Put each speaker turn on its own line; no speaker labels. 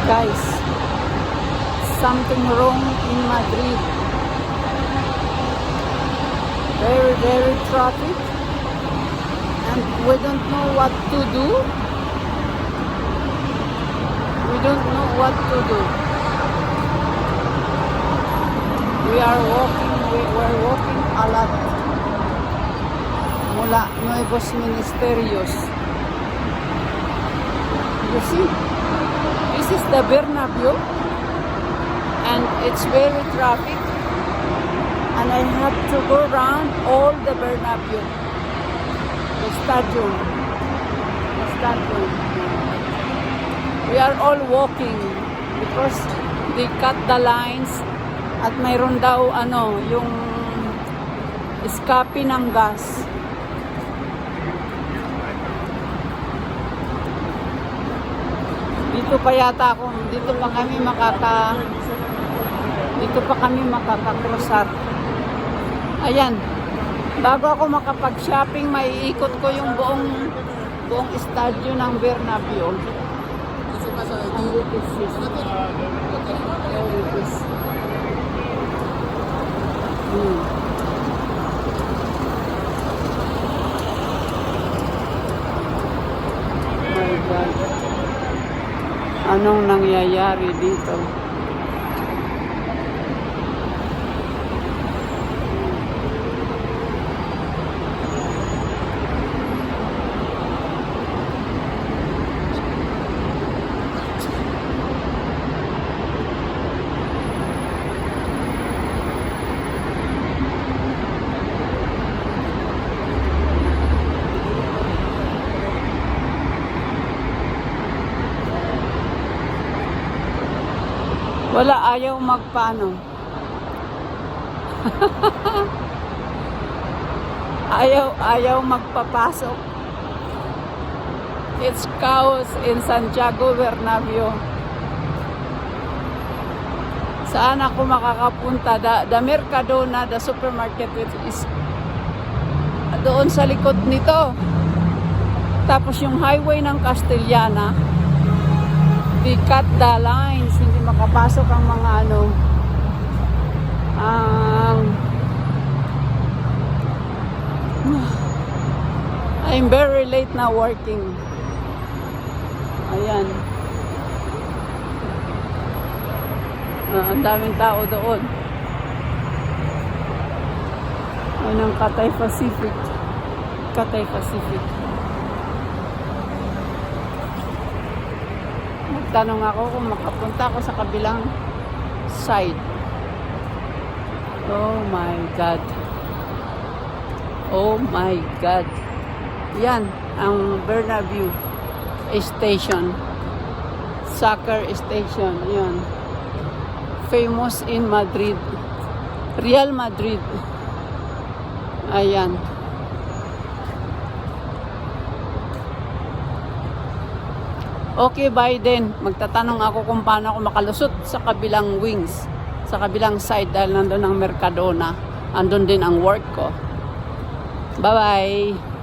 Guys, something wrong in Madrid. Very traffic, and we don't know what to do. We don't know what to do. We're walking a lot. Mula Nuevos Ministerios. You see? This is the Bernabeu, and it's very traffic, and I have to go around all the Bernabeu, the stadium. We are all walking because they cut the lines at mayroon daw yung escape ng gas. Dito pa kami makakakrosar. Ayan. Bago ako makapag-shopping, maiikot ko yung buong estadyo ng Bernabeu. My God. Anong nangyayari dito? Wala, ayaw magpaano. ayaw magpapasok. It's chaos in Santiago Bernabeu. Saan ako makakapunta? The Mercadona, the supermarket, is doon sa likod nito. Tapos yung highway ng Castellana, they cut the lines, hindi makapasok ang mga I'm very late na working. Ayan. Ang daming tao doon. Ayan ang Cathay Pacific. Tanong ako kung makapunta ako sa kabilang side. Oh my God. Yan ang Bernabeu station. Soccer station. Yan. Famous in Madrid. Real Madrid. Ayan. Okay, Biden, magtatanong ako kung paano ako makalusot sa kabilang wings, sa kabilang side dahil nandun ang Mercadona, andun din ang work ko. Bye-bye!